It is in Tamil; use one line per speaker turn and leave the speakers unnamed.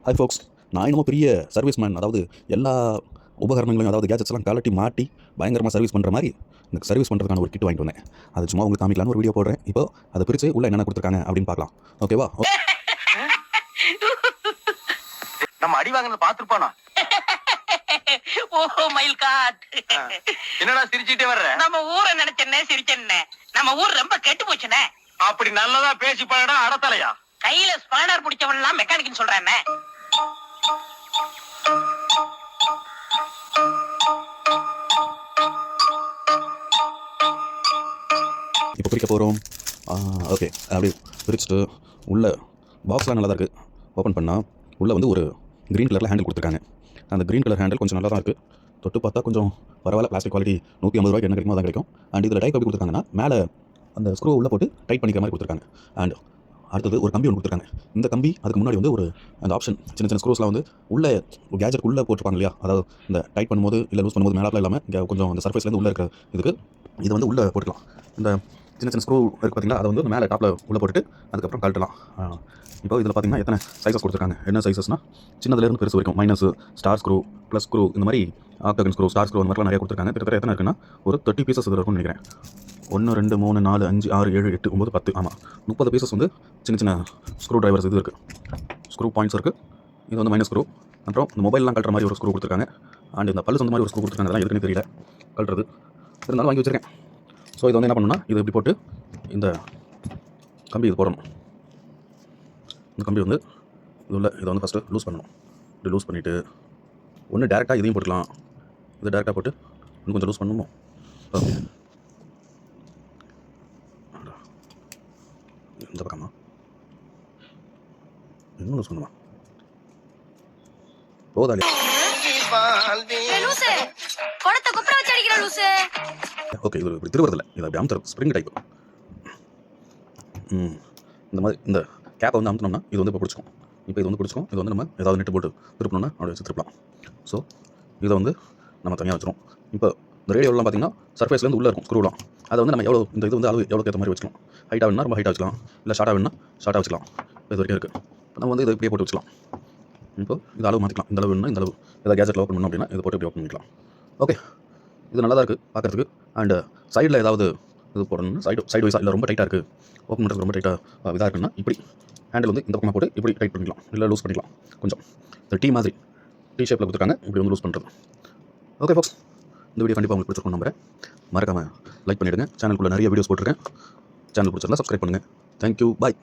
ஹாய் ஃபோக்ஸ், நான் என்னமோ பெரிய சர்வீஸ் மேன், அதாவது எல்லா உபகரணங்களையும், அதாவது கேஜெட்ஸ்லாம் கலட்டி மாட்டி பயங்கரமாக சர்வீஸ் பண்ணுற மாதிரி எனக்கு சர்வீஸ் பண்ணுறதுக்கான ஒரு கிட் வாங்கிட்டு வந்தேன். அது சும்மா உங்களுக்கு காமிக்கலான்னு ஒரு வீடியோ போடுறேன். இப்போ அதை பிரித்து உள்ள என்னென்ன கொடுத்துருக்காங்க அப்படின்னு பார்க்கலாம். ஓகேவா?
நம்ம அடி வாங்கினது பார்த்துருப்பானா?
ஓ மயில் காட்,
என்னடா சிரிச்சுட்டே வர்ற?
நம்ம ஊரை நினைச்சேன்னே சிரிச்சேன்னே. நம்ம ஊர் ரொம்ப கெட்டு போச்சுனே.
அப்படி நல்லதா பேசி பழடா அடத்தலையா.
கையில ஸ்பானர் பிடிச்சவன் எல்லாம் மெக்கானிக்னு சொல்றேன்.
இப்போ பிரிக்க போகிறோம். ஓகே, அப்படி பிரிச்சுட்டு உள்ள பாக்ஸ்லாம் நல்லா தான் இருக்குது. ஓப்பன் பண்ணால் உள்ளே வந்து ஒரு க்ரீன் கலரில் ஹேண்டில் கொடுத்துருக்காங்க. அந்த க்ரீன் கலர் ஹேண்டில் கொஞ்சம் நல்லா தான் இருக்குது. தொட்டு பார்த்தா கொஞ்சம் பரவாயில்ல. பிளாஸ்டிக் குவாலிட்டி 150 ரூபாய்க்கு என்ன கிடைக்குமோ அதான் கிடைக்கும். அண்ட் இதில் டைப் எப்படி கொடுத்துருக்காங்கன்னா, மேலே அந்த ஸ்க்ரூ உள்ளே போட்டு டைட் பண்ணிக்கிற மாதிரி கொடுத்துருக்காங்க. அண்ட் அடுத்தது ஒரு கம்பி ஒன்று கொடுத்துருக்காங்க. இந்த கம்பி அதுக்கு முன்னாடி வந்து ஒரு அந்த ஆப்ஷன் சின்ன சின்ன ஸ்க்ரூஸ்லாம் வந்து உள்ளே கேஜெட் உள்ளே போட்டுருப்பாங்க இல்லையா, அதாவது இந்த டைட் பண்ணும்போது இல்லை லூஸ் பண்ணும்போது மேலாப்பில் இல்லாமல் இங்கே கொஞ்சம் அந்த சர்ஃபேஸ்லேருந்து உள்ளே இருக்கிற இதுக்கு இது வந்து உள்ளே போட்டுக்கலாம். இந்த சின்ன சின்ன ஸ்க்ரூ இருக்குது பார்த்தீங்களா, அதை வந்து மேலே டாப்பில் உள்ளே போட்டுட்டு அதுக்கப்புறம் கழட்டலாம். இப்போ இதில் பார்த்தீங்கன்னா எத்தனை சைஸஸ் கொடுத்துருக்காங்க. என்ன சைஸஸ்னால் சின்னதுலேருந்து பெருசு வரைக்கும் minus, star screw, plus screw, இந்த மாதிரி ஆக்டகன் ஸ்க்ரூ, ஸ்டார் ஸ்க்ரூ அந்த மாதிரிலாம் நிறைய கொடுத்துருக்காங்க. கிட்டத்தட்ட எத்தனை இருக்குன்னா ஒரு 30 பீசஸ் இதில் இருக்கும்னு நினைக்கிறேன். 1 2 3 4 5 6 7 8 9 10, ஆமாம் 30 பீசஸ் வந்து சின்ன சின்ன ஸ்க்ரூ டிரைவர்ஸ் இது இருக்குது. ஸ்க்ரூ பாயிண்ட்ஸ் இருக்குது. இது வந்து மைனஸ் ஸ்க்ரூ. அப்புறம் இந்த மொபைல்லாம் கட்டுற மாதிரி ஒரு ஸ்க்ரூ கொடுத்துருக்காங்க. அண்ட் இந்த பல்லு சொந்த மாதிரி ஒரு ஸ்க்ரூ கொடுத்துருக்காங்க. அதெல்லாம் எதுக்குன்னு தெரியல, கட்டுறது இருந்தாலும் வாங்கி வச்சுருக்கேன். ஸோ இது வந்து என்ன பண்ணணும்னா, இது இப்படி போட்டு இந்த கம்பி இது போடணும். இந்த கம்பி வந்து இது உள்ள இதை வந்து ஃபஸ்ட்டு லூஸ் பண்ணணும். இப்படி லூஸ் பண்ணிவிட்டு ஒன்று டேரெக்டாக இதையும் போட்டுக்கலாம். இது டேரெக்டாக போட்டு இன்னும் கொஞ்சம் லூஸ் பண்ணணும். ஓகே, இந்த பக்கமா இன்னும் லூஸ் பண்ணுமா போதாலே. ஓகே, இது இப்படி திருவறதில்லை, இது அப்படி அமுத்துற ஸ்ப்ரிங் டைப். இந்த மாதிரி இந்த கேப்பை வந்து அமுத்தினோம்னா இது வந்து இப்போ பிடிச்சிக்கும். இப்போ இது வந்து பிடிச்சிக்கும். இது வந்து நம்ம ஏதாவது நெட்டு போட்டு திருப்பணும்னா அப்படி வச்சு திருப்பலாம். ஸோ இதை வந்து நம்ம தனியாக வச்சிரும். இப்போ இந்த ரேடியோலாம் பார்த்தீங்கன்னா சர்ஃபேஸ்லேருந்து உள்ளே இருக்கும் ஸ்க்ரூலாம். அதை வந்து நம்ம எவ்வளோ இந்த இது வந்து அளவு எவ்வளோக்கு ஏற்ற மாதிரி வச்சுக்கலாம். ஹைட்டாக வேணும்னா ரொம்ப ஹைட்டாக வச்சுக்கலாம், இல்லை ஷார்ட்டாக வேணும்னா ஷார்ட்டாக வச்சுக்கலாம். இது வரைக்கும் இருக்குது. நம்ம வந்து இதை இப்படியே போட்டு வச்சுக்கலாம். இப்போ இது அளவு மாற்றிக்கலாம். இந்த அளவு வேணும்னா இந்த அளவு, ஏதாவது கேஜெட்டில் ஓப்பன் பண்ணணும் அப்படின்னா இதை போட்டு இப்படி ஓப்பன் பண்ணிக்கலாம். ஓகே, இது நல்லா தான் இருக்குது பார்க்குறதுக்கு. அண்டு சைடில் ஏதாவது இது போடணும்னா சைடு வைஸாக இல்லை ரொம்ப டைட்டாக இருக்குது, ஓப்பன் பண்ணுறது ரொம்ப டைட்டாக இதாக இருக்குன்னா இப்படி ஹேண்டில் வந்து இந்த பக்கமாக போட்டு இப்படி டைட் பண்ணிக்கலாம், இல்லை லூஸ் பண்ணிக்கலாம். கொஞ்சம் இந்த டீ மாதிரி டீ ஷேப்பில் கொடுத்துருக்காங்க, இப்படி வந்து லூஸ் பண்ணுறது. ஓகே ஃபாக்ஸ், இந்த வீடியோ கண்டிப்பாக உங்களுக்கு பிடிச்சிருக்கும் நம்புறேன். மறக்காமல் லைக் பண்ணிவிடுங்க. சேனலுக்குள்ளே நிறைய வீடியோஸ் போட்டிருக்கேன். சேனல் பிடிச்சிருந்தா சப்ஸ்கிரைப் பண்ணுங்கள். தேங்க்யூ, பாய்.